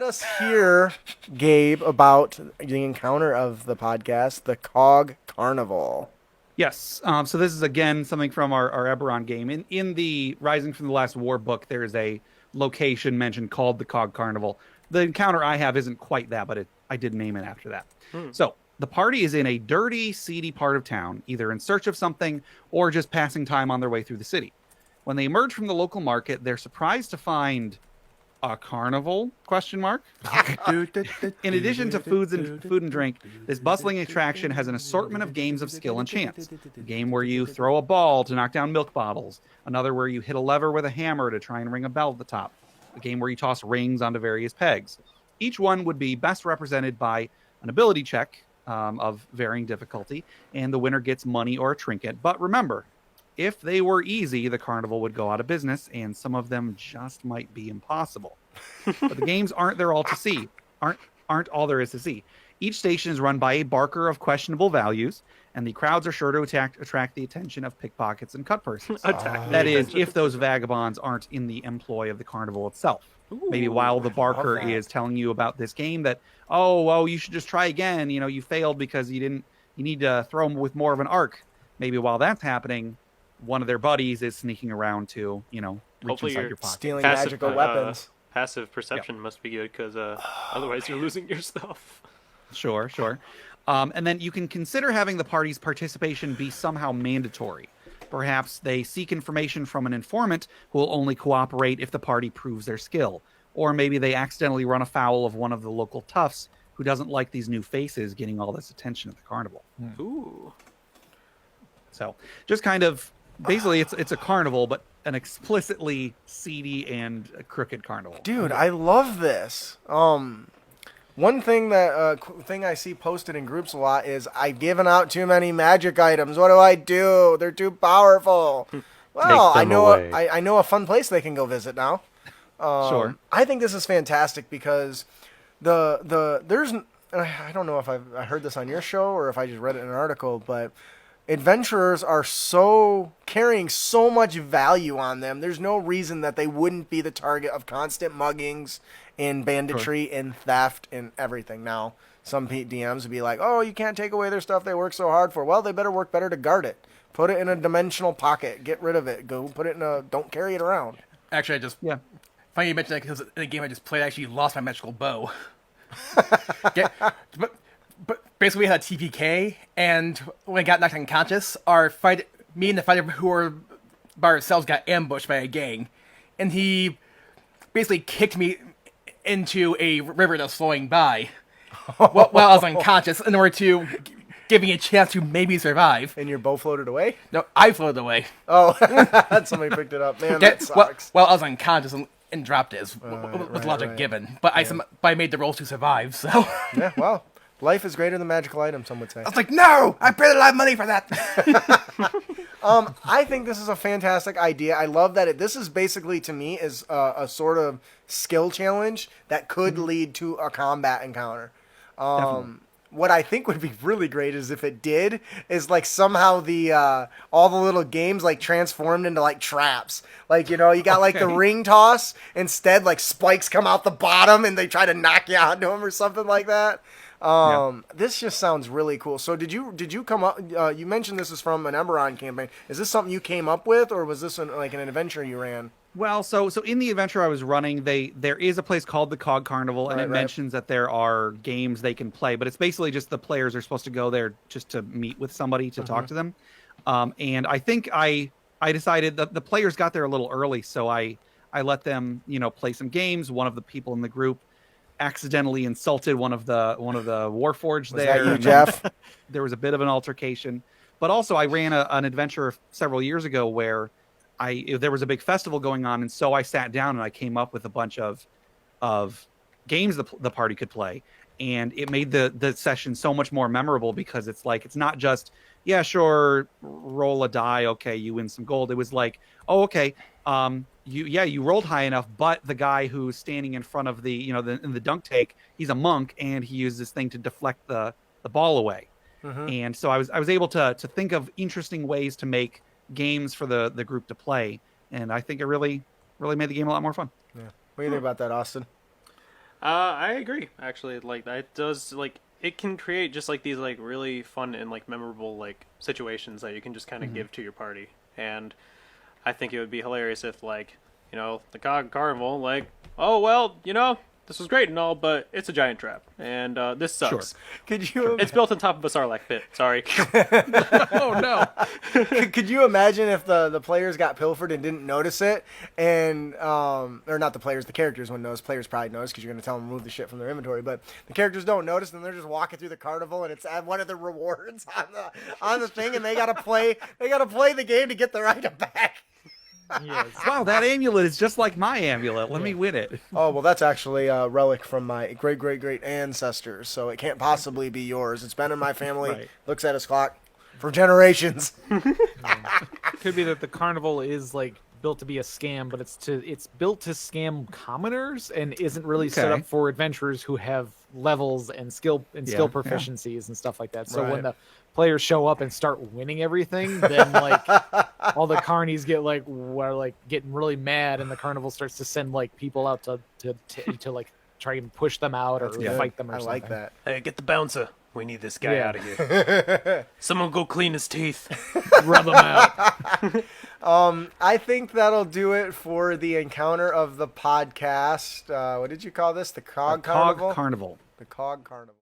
let us hear, Gabe, about the encounter of the podcast, the Cog Carnival. Yes. So this is again something from our Eberron game. In the Rising from the Last War book, there is a location mentioned called the Cog Carnival. The encounter I have isn't quite that, but I did name it after that. So the party is in a dirty, seedy part of town, either in search of something or just passing time on their way through the city. When they emerge from the local market, they're surprised to find a carnival? Question mark. In addition to food and drink, this bustling attraction has an assortment of games of skill and chance. A game where you throw a ball to knock down milk bottles. Another where you hit a lever with a hammer to try and ring a bell at the top. A game where you toss rings onto various pegs. Each one would be best represented by an ability check of varying difficulty, and the winner gets money or a trinket. But remember, if they were easy, the carnival would go out of business, and some of them just might be impossible. But the games aren't there all to see. Aren't all there is to see. Each station is run by a barker of questionable values, and the crowds are sure to attract the attention of pickpockets and cut persons. That is, if those vagabonds aren't in the employ of the carnival itself. Ooh, maybe while the barker is telling you about this game that, oh, you should just try again. You know, you failed because you need to throw them with more of an arc. Maybe while that's happening, one of their buddies is sneaking around to, reach inside your pocket. Stealing magical weapons. Passive perception must be good because otherwise you're losing your stuff. Sure. And then you can consider having the party's participation be somehow mandatory. Perhaps they seek information from an informant who will only cooperate if the party proves their skill. Or maybe they accidentally run afoul of one of the local toughs who doesn't like these new faces getting all this attention at the carnival. Ooh. So just kind of, basically it's a carnival, but an explicitly seedy and crooked carnival. Dude, I love this. One thing that thing I see posted in groups a lot is I've given out too many magic items. What do I do? They're too powerful. Well, I know a fun place they can go visit now. Sure. I think this is fantastic because there's I don't know if I heard this on your show or if I just read it in an article, but adventurers are carrying so much value on them. There's no reason that they wouldn't be the target of constant muggings and banditry and theft and everything. Now, some DMs would be like, oh, you can't take away their stuff they work so hard for. Well, they better work better to guard it. Put it in a dimensional pocket. Get rid of it. Go put it in don't carry it around. Actually, funny you mentioned that because in the game I just played, I actually lost my magical bow. But basically, we had a TPK, and when I got knocked unconscious, me and the fighter who were by ourselves got ambushed by a gang, and he basically kicked me into a river that was flowing by while I was unconscious in order to give me a chance to maybe survive. And your bow floated away? No, I floated away. Oh, somebody picked it up. Man, that sucks. Well, I was unconscious and dropped it, with logic given. But I made the rolls to survive, so... Yeah, well... Life is greater than magical items, some would say. I was like, no! I paid a lot of money for that! I think this is a fantastic idea. I love that this is basically, to me, is a sort of skill challenge that could lead to a combat encounter. What I think would be really great is if it did, is like somehow all the little games like transformed into like traps. Like, you got like the ring toss, instead like spikes come out the bottom and they try to knock you out into them or something like that. This just sounds really cool. So did you come up, you mentioned this is from an Eberron campaign. Is this something you came up with, or was this like an adventure you ran? Well, so in the adventure I was running, there is a place called the Cog Carnival, and it mentions that there are games they can play, but it's basically just the players are supposed to go there just to meet with somebody to talk to them. And I think I decided that the players got there a little early, so I let them, play some games. One of the people in the group accidentally insulted one of the Warforged there. That you, Jeff? There was a bit of an altercation, but also I ran an adventure several years ago where there was a big festival going on, and so I sat down and I came up with a bunch of games the party could play, and it made the session so much more memorable because it's like it's not just sure, roll a die, okay, you win some gold. It was like, oh, okay, you rolled high enough, but the guy who's standing in front of in the dunk take, he's a monk, and he used this thing to deflect the ball away. And so I was able to think of interesting ways to make games for the group to play, and I think it really made the game a lot more fun. Yeah. What do you think about that, Austin? I agree. Actually, like that does like it can create just like these like really fun and like memorable like situations that you can just kind of give to your party. And I think it would be hilarious if like the Cog Carnival like, oh well, this was great and all, but it's a giant trap, and this sucks. Could you? It's built on top of a Sarlacc pit. Sorry. Oh no. Could you imagine if the players got pilfered and didn't notice it, and or not the players, the characters wouldn't notice. Players probably notice because you're going to tell them to remove the shit from their inventory, but the characters don't notice, and they're just walking through the carnival, and it's one of the rewards on the thing, and they got to play the game to get their item back. Yes. Wow, that amulet is just like my amulet. Let me win it. Oh, well, that's actually a relic from my great ancestors, so it can't possibly be yours. It's been in my family. Right. Looks at his clock for generations. Could be that the carnival is like built to be a scam, but it's built to scam commoners and isn't really set Okay. up for adventurers who have levels and skill proficiencies and stuff like that. So Right. when the players show up and start winning everything, then like all the carnies get like getting really mad, and the carnival starts to send like people out to like try and push them out or good. fight them or I something. like that. Hey, get the bouncer. We need this guy Yeah. out of here. Someone go clean his teeth. Rub them out. I think that'll do it for the encounter of the podcast. What did you call this? The Cog Carnival? Cog Carnival. The Cog Carnival.